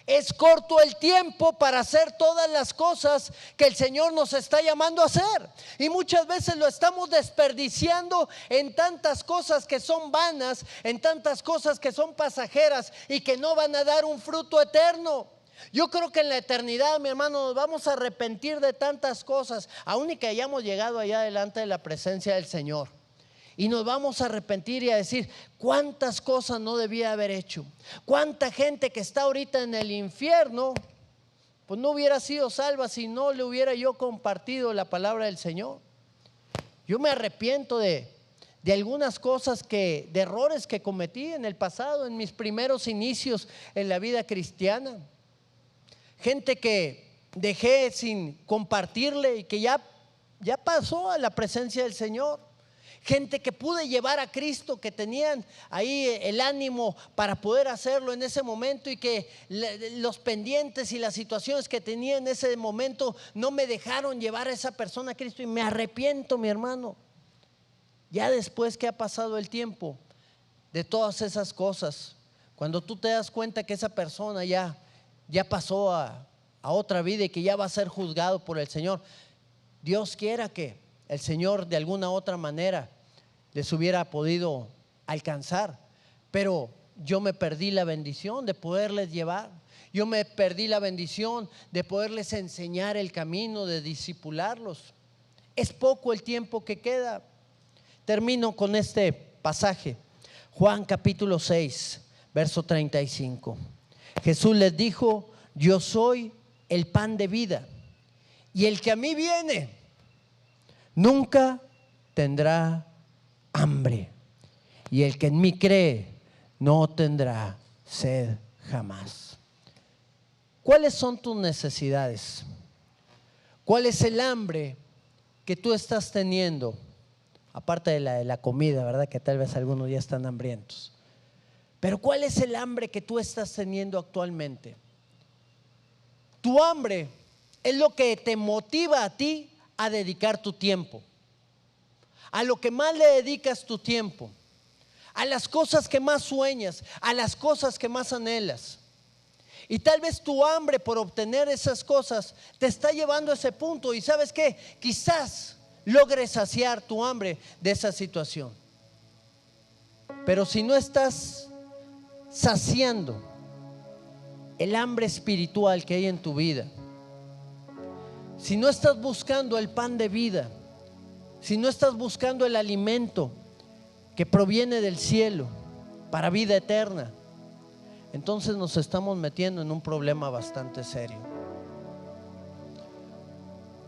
Es corto el tiempo para hacer todas las cosas que el Señor nos está llamando a hacer. Y muchas veces lo estamos desperdiciando en tantas cosas que son vanas, en tantas cosas que son pasajeras y que no van a dar un fruto eterno. Yo creo que en la eternidad, mi hermano, nos vamos a arrepentir de tantas cosas, aun y que hayamos llegado allá delante de la presencia del Señor. Y nos vamos a arrepentir y a decir cuántas cosas no debía haber hecho. Cuánta gente que está ahorita en el infierno, pues no hubiera sido salva si no le hubiera yo compartido la palabra del Señor. Yo me arrepiento de algunas cosas de errores que cometí en el pasado, en mis primeros inicios en la vida cristiana. Gente que dejé sin compartirle y que ya pasó a la presencia del Señor. Gente que pude llevar a Cristo, que tenían ahí el ánimo para poder hacerlo en ese momento y que los pendientes y las situaciones que tenía en ese momento no me dejaron llevar a esa persona a Cristo. Y me arrepiento, mi hermano, ya después que ha pasado el tiempo, de todas esas cosas. Cuando tú te das cuenta que esa persona ya pasó a otra vida y que ya va a ser juzgado por el Señor, Dios quiera que el Señor de alguna otra manera les hubiera podido alcanzar, pero yo me perdí la bendición de poderles llevar. Yo me perdí la bendición de poderles enseñar el camino, de discipularlos. Es poco el tiempo que queda. Termino con este pasaje, Juan capítulo 6, verso 35. Jesús les dijo: yo soy el pan de vida, y el que a mí viene nunca tendrá hambre, y el que en mí cree no tendrá sed jamás. ¿Cuáles son tus necesidades? ¿Cuál es el hambre que tú estás teniendo? Aparte de la comida, ¿verdad? Que tal vez algunos ya están hambrientos. Pero ¿cuál es el hambre que tú estás teniendo actualmente? Tu hambre es lo que te motiva a ti a dedicar tu tiempo, a lo que más le dedicas tu tiempo, a las cosas que más sueñas, a las cosas que más anhelas. Y tal vez tu hambre por obtener esas cosas te está llevando a ese punto. Y ¿sabes qué? Quizás logres saciar tu hambre de esa situación. Pero si no estás saciando el hambre espiritual que hay en tu vida, si no estás buscando el pan de vida, si no estás buscando el alimento que proviene del cielo para vida eterna, entonces nos estamos metiendo en un problema bastante serio.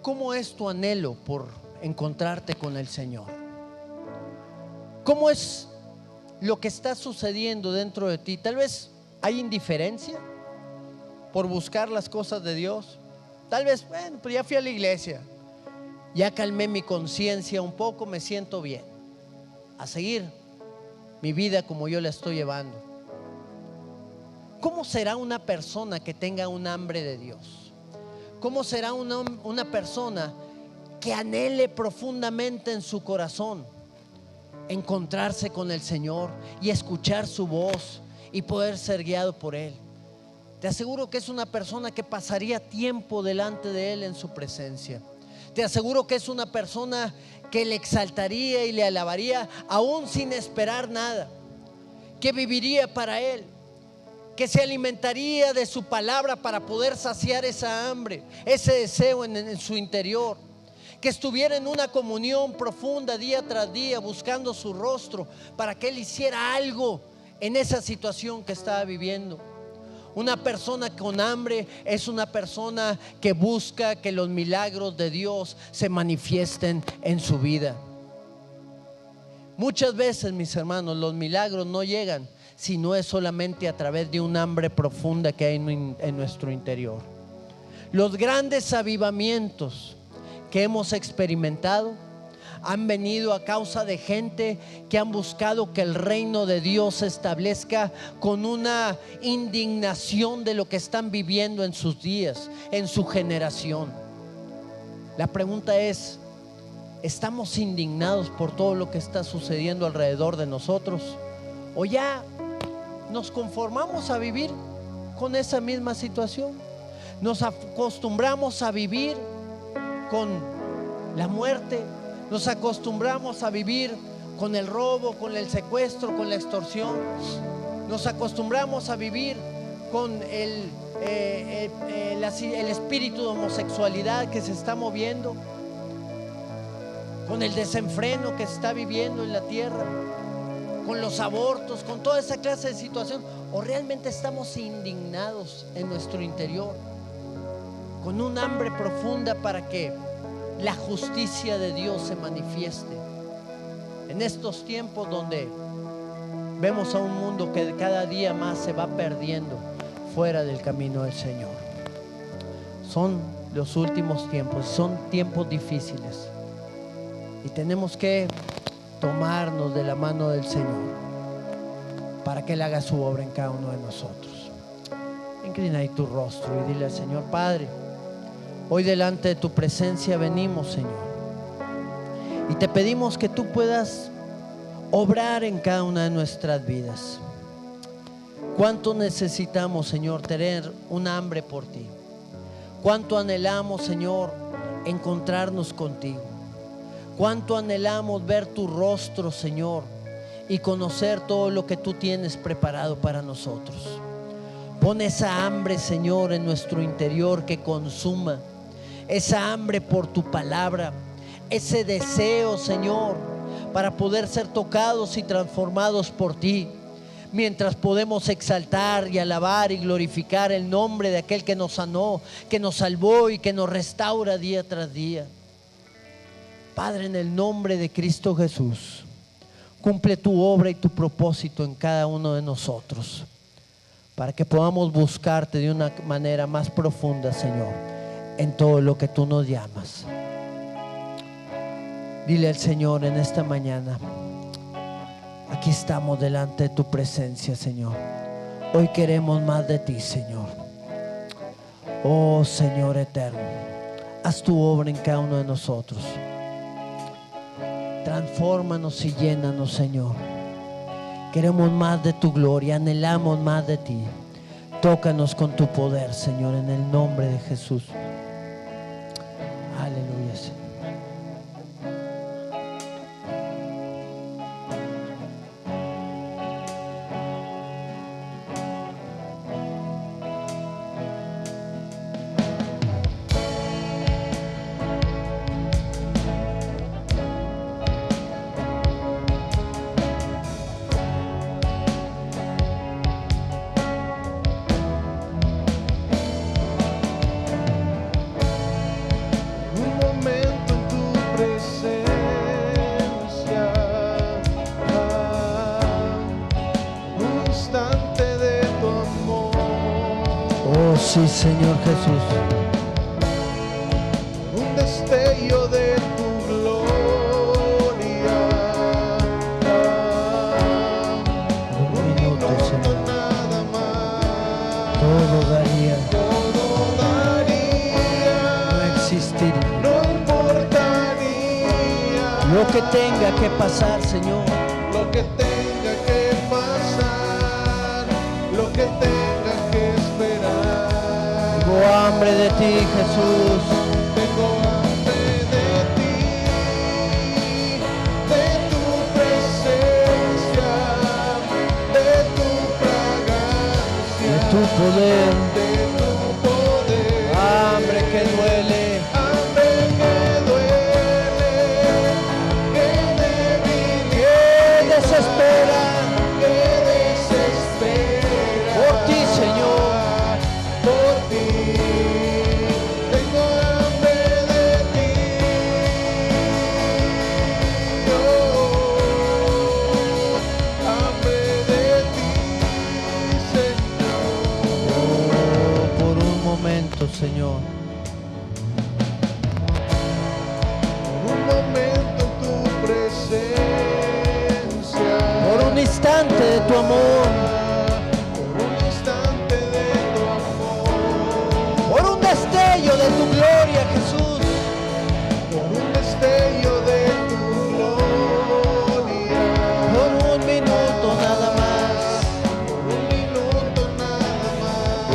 ¿Cómo es tu anhelo por encontrarte con el Señor? ¿Cómo es lo que está sucediendo dentro de ti? Tal vez hay indiferencia por buscar las cosas de Dios. Tal vez, bueno, pues ya fui a la iglesia, ya calmé mi conciencia un poco, me siento bien, a seguir mi vida como yo la estoy llevando. ¿Cómo será una persona que tenga un hambre de Dios? ¿Cómo será una persona que anhele profundamente en su corazón encontrarse con el Señor y escuchar su voz y poder ser guiado por Él? Te aseguro que es una persona que pasaría tiempo delante de Él en su presencia. Te aseguro que es una persona que le exaltaría y le alabaría aún sin esperar nada, que viviría para Él, que se alimentaría de su palabra para poder saciar esa hambre, ese deseo en su interior, que estuviera en una comunión profunda día tras día buscando su rostro para que Él hiciera algo en esa situación que estaba viviendo. Una persona con hambre es una persona que busca que los milagros de Dios se manifiesten en su vida. Muchas veces, mis hermanos, los milagros no llegan si no es solamente a través de un hambre profunda que hay en nuestro interior. Los grandes avivamientos que hemos experimentado han venido a causa de gente que han buscado que el reino de Dios se establezca con una indignación de lo que están viviendo en sus días, en su generación. La pregunta es: ¿estamos indignados por todo lo que está sucediendo alrededor de nosotros? ¿O ya nos conformamos a vivir con esa misma situación. Nos acostumbramos a vivir con la muerte, nos acostumbramos a vivir con el robo, con el secuestro, con la extorsión. Nos acostumbramos a vivir con el espíritu de homosexualidad que se está moviendo, con el desenfreno que se está viviendo en la tierra, con los abortos, con toda esa clase de situación. ¿O realmente estamos indignados en nuestro interior, con un hambre profunda para que la justicia de Dios se manifieste en estos tiempos donde vemos a un mundo que cada día más se va perdiendo fuera del camino del Señor? Son los últimos tiempos, son tiempos difíciles y tenemos que tomarnos de la mano del Señor para que Él haga su obra en cada uno de nosotros. Inclina ahí tu rostro y dile al Señor: Padre, hoy delante de tu presencia venimos, Señor, y te pedimos que tú puedas obrar en cada una de nuestras vidas. Cuánto necesitamos, Señor, tener un hambre por ti. Cuánto anhelamos, Señor, encontrarnos contigo. Cuánto anhelamos ver tu rostro, Señor, y conocer todo lo que tú tienes preparado para nosotros. Pon esa hambre, Señor, en nuestro interior que consuma, esa hambre por tu palabra, ese deseo, Señor, para poder ser tocados y transformados por ti, mientras podemos exaltar y alabar y glorificar el nombre de aquel que nos sanó, que nos salvó y que nos restaura día tras día. Padre, en el nombre de Cristo Jesús, cumple tu obra y tu propósito en cada uno de nosotros, para que podamos buscarte de una manera más profunda, Señor, en todo lo que tú nos llamas. Dile al Señor en esta mañana: aquí estamos delante de tu presencia, Señor. Hoy queremos más de ti, Señor. Oh Señor eterno, haz tu obra en cada uno de nosotros. Transfórmanos y llénanos, Señor. Queremos más de tu gloria, anhelamos más de ti. Tócanos con tu poder, Señor, en el nombre de Jesús. Aleluya, Señor. Sí, Señor Jesús. Un destello de tu gloria. Un minuto, Señor. Nada más. Todo daría. No existiría. No importaría. Lo que tenga que pasar, Señor. Lo que tenga que pasar. Lo que tenga que esperar. Tengo hambre de ti, Jesús. Tengo hambre de ti, de tu presencia, de tu fragancia, de tu poder, de tu poder. Hambre que duele, hambre que duele, que debilita, que desespera, que desespera. Por ti, Señor. Por ti, tengo hambre de ti, hambre de ti, Señor. Oh, por un momento, Señor. Un momento tu presencia, Por un instante de tu amor. De tu gloria, Jesús. Por un destello de tu gloria. Por un minuto nada más. Por un minuto nada más.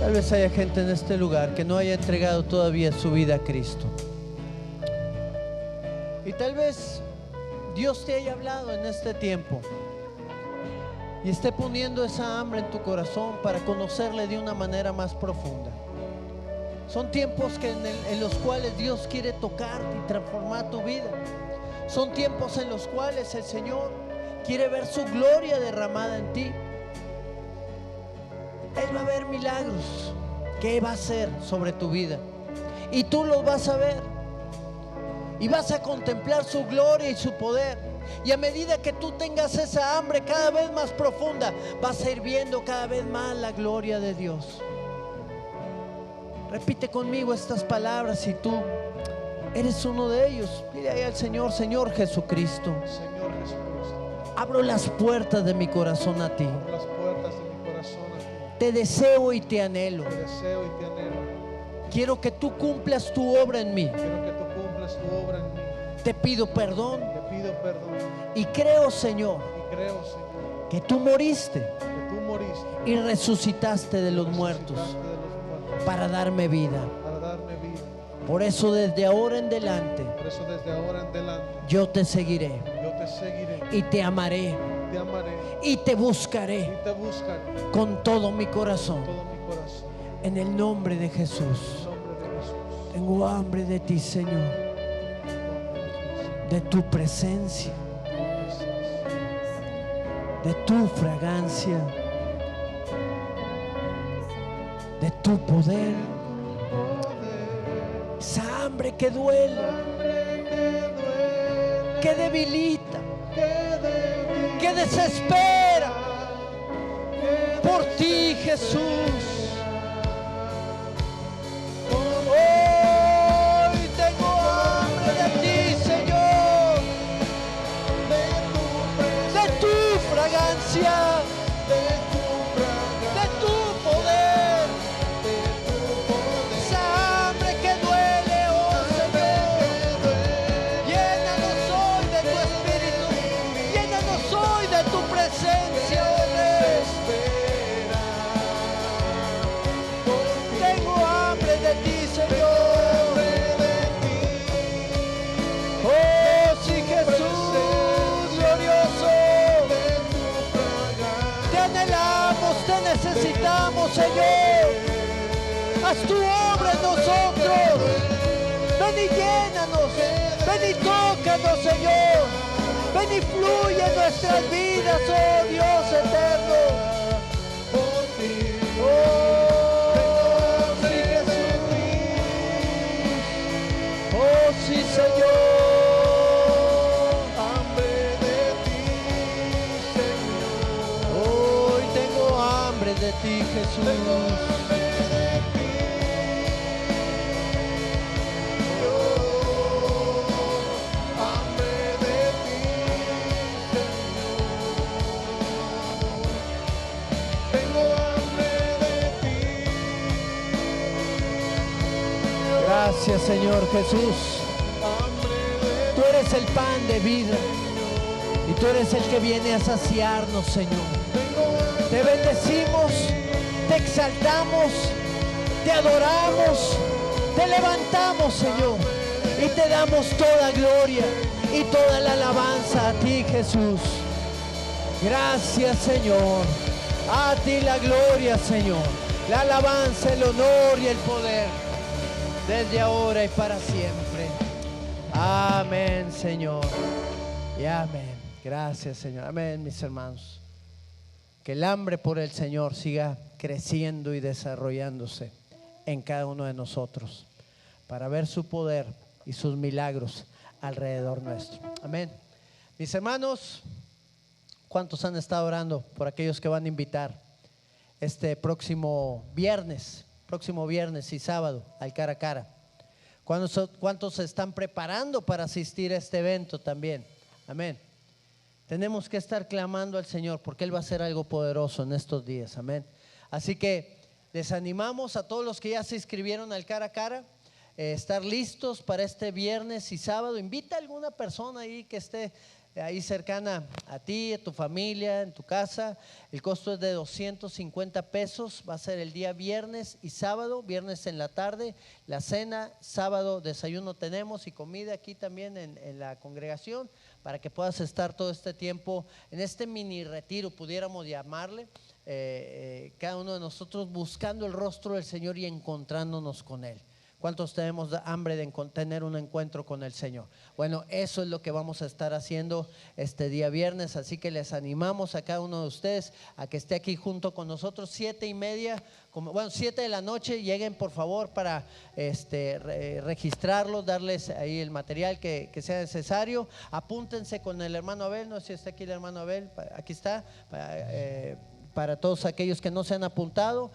Tal vez haya gente en este lugar que no haya entregado todavía su vida a Cristo. Y tal vez Dios te haya hablado en este tiempo y esté poniendo esa hambre en tu corazón para conocerle de una manera más profunda. Son tiempos en los cuales Dios quiere tocarte y transformar tu vida. Son tiempos en los cuales el Señor quiere ver su gloria derramada en ti. Él va a ver milagros que va a hacer sobre tu vida y tú los vas a ver y vas a contemplar su gloria y su poder. Y a medida que tú tengas esa hambre cada vez más profunda, vas a ir viendo cada vez más la gloria de Dios. Repite conmigo estas palabras si tú eres uno de ellos. Dile ahí al Señor: Señor Jesucristo, Señor Jesucristo, abro las puertas de mi corazón a ti. abro las puertas de mi corazón a ti. Te deseo y te anhelo. Te deseo y te anhelo. Quiero que tú cumplas tu obra en mí. Quiero que tú cumplas tu obra en mí. Te pido perdón Te pido perdón y creo, Señor, y creo, Señor, que tú moriste que tú moriste y resucitaste de los resucitaste muertos de los muertos para darme vida. para darme vida. Por eso desde ahora en adelante Por eso desde ahora en adelante yo te seguiré yo te seguiré, y te amaré te amaré y te y buscaré te buscaré con todo mi corazón. todo mi corazón. En el nombre de Jesús. En nombre de Jesús. Tengo hambre de ti, Señor, de tu presencia, de tu fragancia, de tu poder. Esa hambre que duele, que debilita, que desespera. Por ti, Jesús. Hoy tengo hambre de ti, Señor, de tu fragancia, de tu poder. Esa hambre que duele, oh Señor, llénanos hoy de tu espíritu, llénanos hoy de tu presencia, oh Rey. Tengo hambre de ti, Señor. Oh, sí, Jesús glorioso. Te anhelamos, te necesitamos, Señor. Haz tu obra en nosotros. Ven y llénanos. Ven y tócanos, Señor. Ven y fluye en nuestras vidas, oh Dios eterno. Oh, sí, Jesús. Oh, sí, Señor. Hambre de ti, Señor. Hoy tengo hambre de ti, Jesús. Gracias, Señor Jesús. Tú eres el pan de vida y tú eres el que viene a saciarnos, Señor. Te bendecimos, te exaltamos, te adoramos, te levantamos, Señor, y te damos toda gloria y toda la alabanza a ti, Jesús. Gracias, Señor. A ti la gloria, Señor, la alabanza, el honor y el poder, desde ahora y para siempre. Amén, Señor. Y amén. Gracias, Señor. Amén, mis hermanos. Que el hambre por el Señor siga creciendo y desarrollándose en cada uno de nosotros para ver su poder y sus milagros alrededor nuestro. Amén. Mis hermanos, ¿cuántos han estado orando por aquellos que van a invitar este próximo viernes y sábado al cara a cara? ¿Cuántos se están preparando para asistir a este evento también? Amén. Tenemos que estar clamando al Señor porque Él va a hacer algo poderoso en estos días. Amén. Así que les animamos a todos los que ya se inscribieron al cara a cara, estar listos para este viernes y sábado. Invita a alguna persona ahí que esté ahí cercana a ti, a tu familia, en tu casa. El costo es de 250 pesos. Va a ser el día viernes y sábado. Viernes en la tarde, la cena. Sábado desayuno tenemos y comida aquí también en la congregación, para que puedas estar todo este tiempo en este mini retiro, pudiéramos llamarle. Cada uno de nosotros buscando el rostro del Señor y encontrándonos con Él. ¿Cuántos tenemos hambre de tener un encuentro con el Señor? Bueno, eso es lo que vamos a estar haciendo este día viernes, así que les animamos a cada uno de ustedes a que esté aquí junto con nosotros, 7:30, 7 de la noche. Lleguen por favor para registrarlos, darles ahí el material que sea necesario. Apúntense con el hermano Abel, no sé si está aquí el hermano Abel, aquí está, para todos aquellos que no se han apuntado,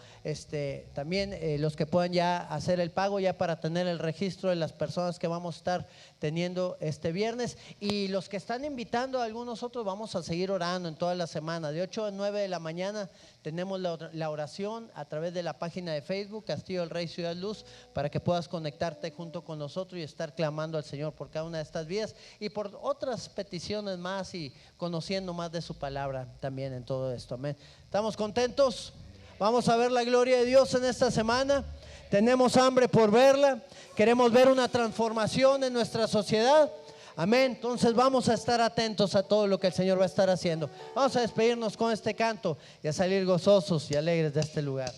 también los que puedan ya hacer el pago, ya para tener el registro de las personas que vamos a estar teniendo este viernes. Y los que están invitando a algunos otros, vamos a seguir orando en toda la semana. De 8 a 9 de la mañana tenemos la oración a través de la página de Facebook, Castillo del Rey Ciudad Luz, para que puedas conectarte junto con nosotros y estar clamando al Señor por cada una de estas vidas y por otras peticiones más, y conociendo más de su palabra también en todo esto. Amén. ¿Estamos contentos? Vamos a ver la gloria de Dios en esta semana. Tenemos hambre por verla. Queremos ver una transformación en nuestra sociedad. Amén. Entonces vamos a estar atentos a todo lo que el Señor va a estar haciendo. Vamos a despedirnos con este canto y a salir gozosos y alegres de este lugar.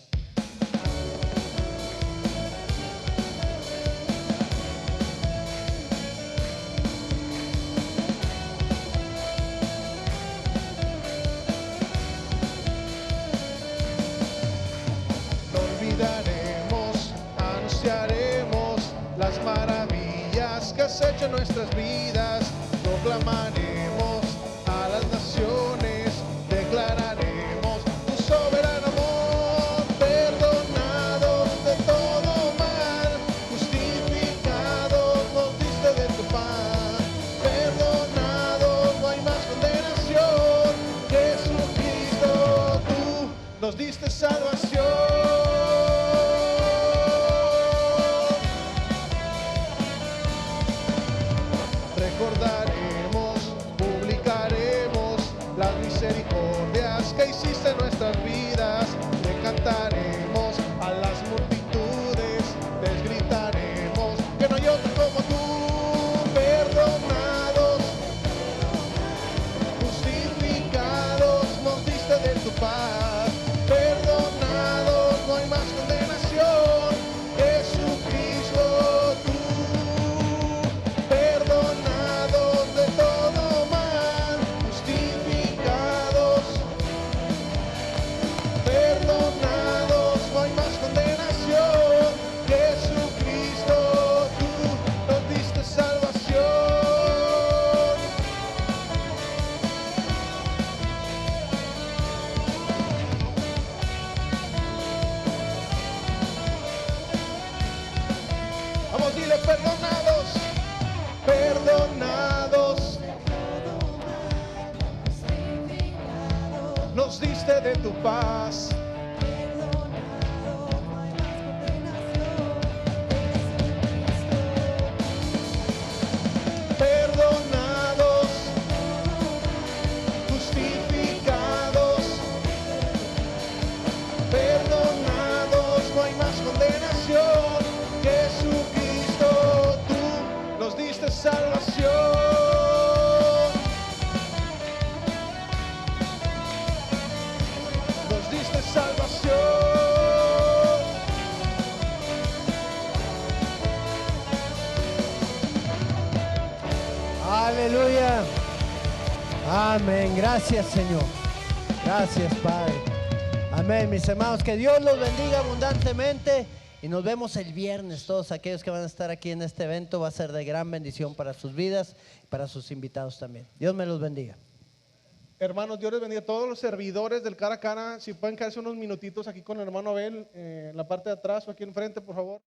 Anunciaremos las maravillas que has hecho en nuestras vidas, proclamaremos a las naciones, declararemos tu soberano amor, perdonados de todo mal, justificados nos diste de tu paz, perdonados, no hay más condenación, Jesucristo, tú nos diste salvación. Recordaremos, publicaremos las misericordias que hiciste en nuestras vidas, le cantaremos a las multitudes, les gritaremos que no hay otro como tú, perdonados, justificados, nos diste de tu paz, perdonados, no hay más condenación, Jesucristo, tú, perdonados de todo mal, justificados, perdonados, no hay más condenación, Jesucristo, tú nos diste salvación. Vamos, dile, perdonados, perdonados, nos diste de tu paz, perdonados, justificados, perdonados, no hay más condenación, Jesucristo, tú nos diste salvación. Nos diste salvación. Aleluya. Amén. Gracias, Señor. Gracias, Padre. Amén, mis hermanos. Que Dios los bendiga abundantemente. Y nos vemos el viernes. Todos aquellos que van a estar aquí en este evento, va a ser de gran bendición para sus vidas y para sus invitados también. Dios me los bendiga. Hermanos, Dios les bendiga a todos los servidores del cara a cara. Si pueden quedarse unos minutitos aquí con el hermano Abel, en la parte de atrás o aquí enfrente, por favor.